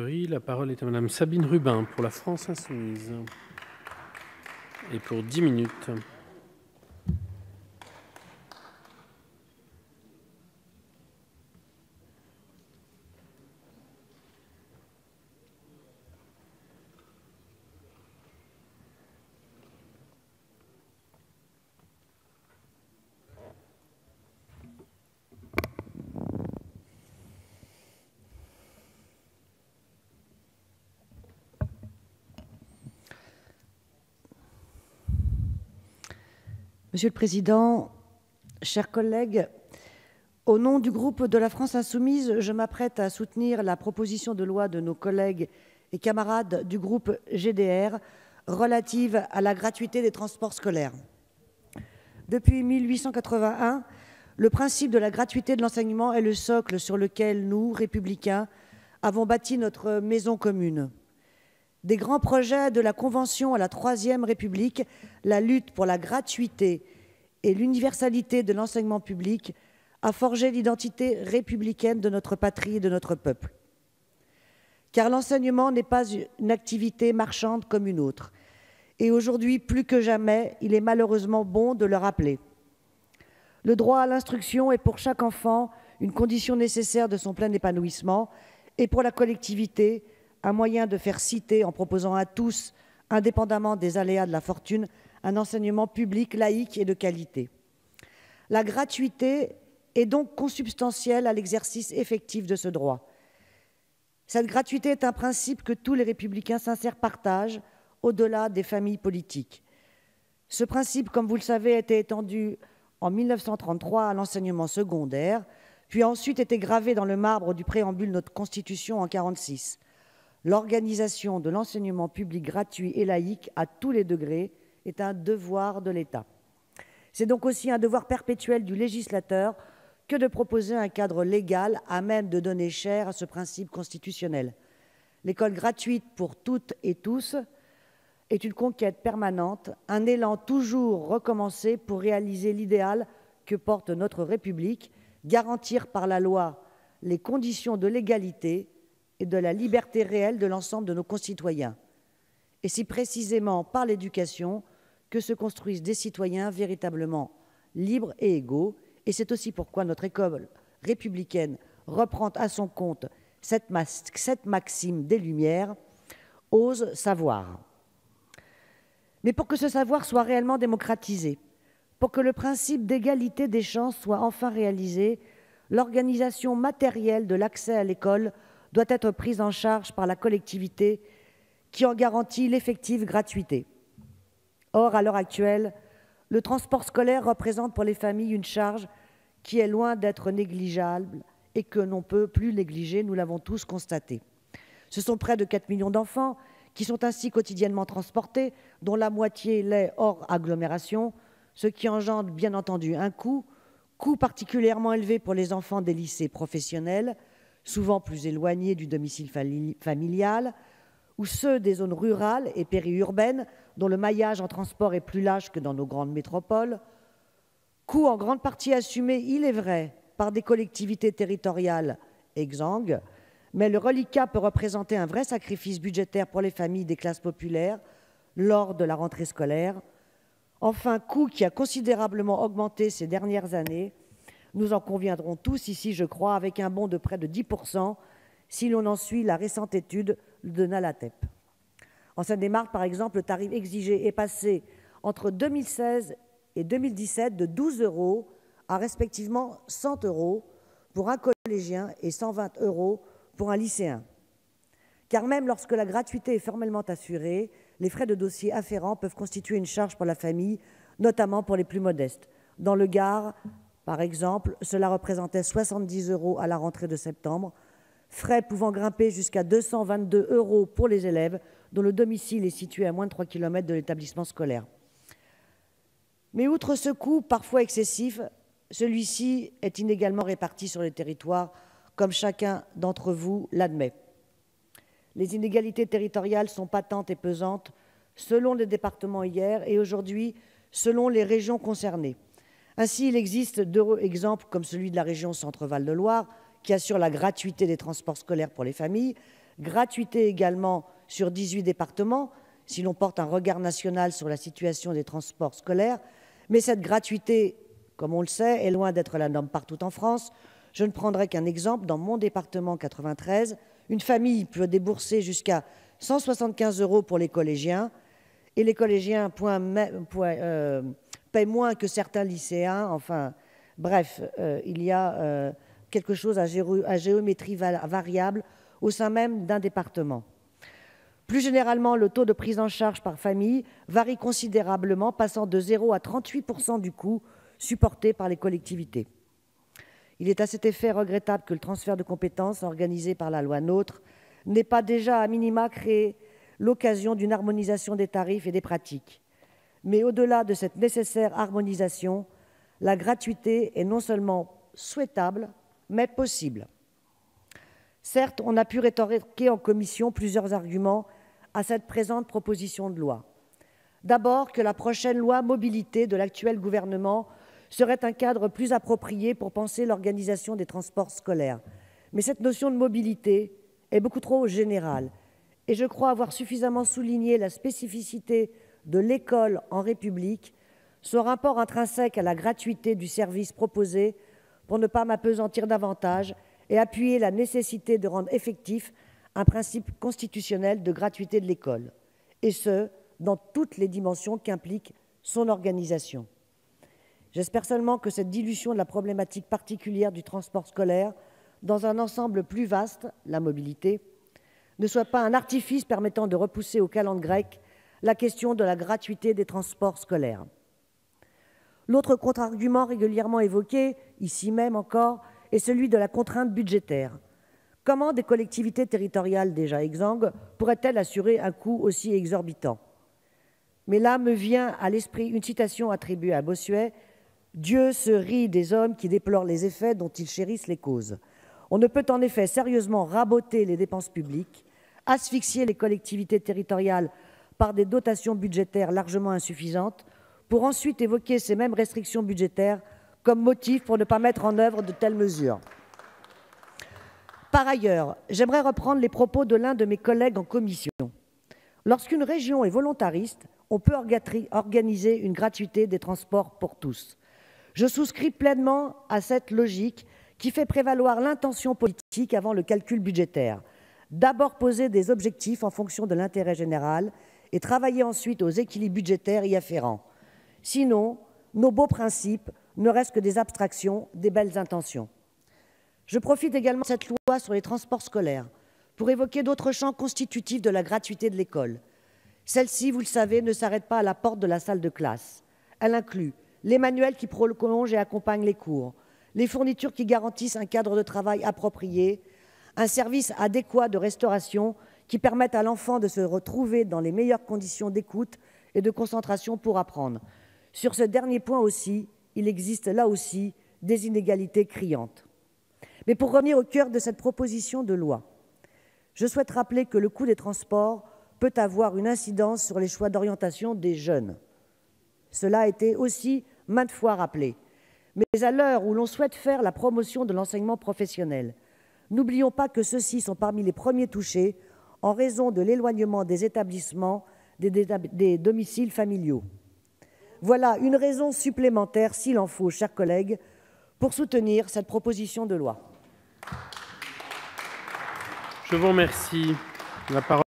La parole est à Madame Sabine Rubin pour la France Insoumise et pour 10 minutes. Monsieur le Président, chers collègues, au nom du groupe de la France Insoumise, je m'apprête à soutenir la proposition de loi de nos collègues et camarades du groupe GDR relative à la gratuité des transports scolaires. Depuis 1881, le principe de la gratuité de l'enseignement est le socle sur lequel nous, républicains, avons bâti notre maison commune. Des grands projets de la Convention à la Troisième République, la lutte pour la gratuité et l'universalité de l'enseignement public a forgé l'identité républicaine de notre patrie et de notre peuple. Car l'enseignement n'est pas une activité marchande comme une autre. Et aujourd'hui, plus que jamais, il est malheureusement bon de le rappeler. Le droit à l'instruction est pour chaque enfant une condition nécessaire de son plein épanouissement et pour la collectivité, un moyen de faire citer, en proposant à tous, indépendamment des aléas de la fortune, un enseignement public, laïque et de qualité. La gratuité est donc consubstantielle à l'exercice effectif de ce droit. Cette gratuité est un principe que tous les républicains sincères partagent, au-delà des familles politiques. Ce principe, comme vous le savez, a été étendu en 1933 à l'enseignement secondaire, puis a ensuite été gravé dans le marbre du préambule de notre Constitution en 1946. L'organisation de l'enseignement public gratuit et laïque à tous les degrés est un devoir de l'État. C'est donc aussi un devoir perpétuel du législateur que de proposer un cadre légal à même de donner chair à ce principe constitutionnel. L'école gratuite pour toutes et tous est une conquête permanente, un élan toujours recommencé pour réaliser l'idéal que porte notre République, garantir par la loi les conditions de l'égalité et de la liberté réelle de l'ensemble de nos concitoyens. Et c'est précisément par l'éducation que se construisent des citoyens véritablement libres et égaux. Et c'est aussi pourquoi notre école républicaine reprend à son compte cette maxime des Lumières, « ose savoir ». Mais pour que ce savoir soit réellement démocratisé, pour que le principe d'égalité des chances soit enfin réalisé, l'organisation matérielle de l'accès à l'école doit être prise en charge par la collectivité qui en garantit l'effective gratuité. Or, à l'heure actuelle, le transport scolaire représente pour les familles une charge qui est loin d'être négligeable et que l'on ne peut plus négliger, nous l'avons tous constaté. Ce sont près de 4 millions d'enfants qui sont ainsi quotidiennement transportés, dont la moitié l'est hors agglomération, ce qui engendre bien entendu un coût particulièrement élevé pour les enfants des lycées professionnels, souvent plus éloignés du domicile familial, ou ceux des zones rurales et périurbaines, dont le maillage en transport est plus large que dans nos grandes métropoles, coût en grande partie assumé, il est vrai, par des collectivités territoriales exsangues, mais le reliquat peut représenter un vrai sacrifice budgétaire pour les familles des classes populaires lors de la rentrée scolaire. Enfin, coût qui a considérablement augmenté ces dernières années. Nous en conviendrons tous ici, je crois, avec un bond de près de 10% si l'on en suit la récente étude de Nalatep. En Seine-et-Marne, par exemple, le tarif exigé est passé entre 2016 et 2017 de 12 € à respectivement 100 € pour un collégien et 120 € pour un lycéen. Car même lorsque la gratuité est formellement assurée, les frais de dossier afférents peuvent constituer une charge pour la famille, notamment pour les plus modestes. Dans le Gard, par exemple, cela représentait 70 € à la rentrée de septembre, frais pouvant grimper jusqu'à 222 € pour les élèves dont le domicile est situé à moins de 3 km de l'établissement scolaire. Mais outre ce coût parfois excessif, celui-ci est inégalement réparti sur les territoires, comme chacun d'entre vous l'admet. Les inégalités territoriales sont patentes et pesantes selon les départements hier et aujourd'hui selon les régions concernées. Ainsi, il existe d'heureux exemples comme celui de la région Centre-Val de Loire qui assure la gratuité des transports scolaires pour les familles, gratuité également sur 18 départements, si l'on porte un regard national sur la situation des transports scolaires. Mais cette gratuité, comme on le sait, est loin d'être la norme partout en France. Je ne prendrai qu'un exemple. Dans mon département 93, une famille peut débourser jusqu'à 175 € pour les collégiens, et les collégiens paient moins que certains lycéens. Enfin, bref, il y a quelque chose à géométrie variable au sein même d'un département. Plus généralement, le taux de prise en charge par famille varie considérablement, passant de 0 à 38% du coût supporté par les collectivités. Il est à cet effet regrettable que le transfert de compétences organisé par la loi NOTRe n'ait pas déjà à minima créé l'occasion d'une harmonisation des tarifs et des pratiques. Mais au-delà de cette nécessaire harmonisation, la gratuité est non seulement souhaitable, mais possible. Certes, on a pu rétorquer en commission plusieurs arguments à cette présente proposition de loi. D'abord, que la prochaine loi mobilité de l'actuel gouvernement serait un cadre plus approprié pour penser l'organisation des transports scolaires. Mais cette notion de mobilité est beaucoup trop générale et je crois avoir suffisamment souligné la spécificité de l'école en République, son rapport intrinsèque à la gratuité du service proposé pour ne pas m'appesantir davantage et appuyer la nécessité de rendre effectif un principe constitutionnel de gratuité de l'école, et ce, dans toutes les dimensions qu'implique son organisation. J'espère seulement que cette dilution de la problématique particulière du transport scolaire dans un ensemble plus vaste, la mobilité, ne soit pas un artifice permettant de repousser au calendrier grec la question de la gratuité des transports scolaires. L'autre contre-argument régulièrement évoqué, ici même encore, est celui de la contrainte budgétaire. Comment des collectivités territoriales déjà exsangues pourraient-elles assurer un coût aussi exorbitant? Mais là me vient à l'esprit une citation attribuée à Bossuet: « Dieu se rit des hommes qui déplorent les effets dont ils chérissent les causes. » On ne peut en effet sérieusement raboter les dépenses publiques, asphyxier les collectivités territoriales par des dotations budgétaires largement insuffisantes, pour ensuite évoquer ces mêmes restrictions budgétaires comme motif pour ne pas mettre en œuvre de telles mesures. Par ailleurs, j'aimerais reprendre les propos de l'un de mes collègues en commission. Lorsqu'une région est volontariste, on peut organiser une gratuité des transports pour tous. Je souscris pleinement à cette logique qui fait prévaloir l'intention politique avant le calcul budgétaire. D'abord poser des objectifs en fonction de l'intérêt général et travailler ensuite aux équilibres budgétaires y afférents. Sinon, nos beaux principes ne restent que des abstractions, des belles intentions. Je profite également de cette loi sur les transports scolaires pour évoquer d'autres champs constitutifs de la gratuité de l'école. Celle-ci, vous le savez, ne s'arrête pas à la porte de la salle de classe. Elle inclut les manuels qui prolongent et accompagnent les cours, les fournitures qui garantissent un cadre de travail approprié, un service adéquat de restauration qui permette à l'enfant de se retrouver dans les meilleures conditions d'écoute et de concentration pour apprendre. Sur ce dernier point aussi, il existe là aussi des inégalités criantes. Mais pour revenir au cœur de cette proposition de loi, je souhaite rappeler que le coût des transports peut avoir une incidence sur les choix d'orientation des jeunes. Cela a été aussi maintes fois rappelé. Mais à l'heure où l'on souhaite faire la promotion de l'enseignement professionnel, n'oublions pas que ceux-ci sont parmi les premiers touchés en raison de l'éloignement des établissements des domiciles familiaux. Voilà une raison supplémentaire, s'il en faut, chers collègues, pour soutenir cette proposition de loi. Je vous remercie. La parole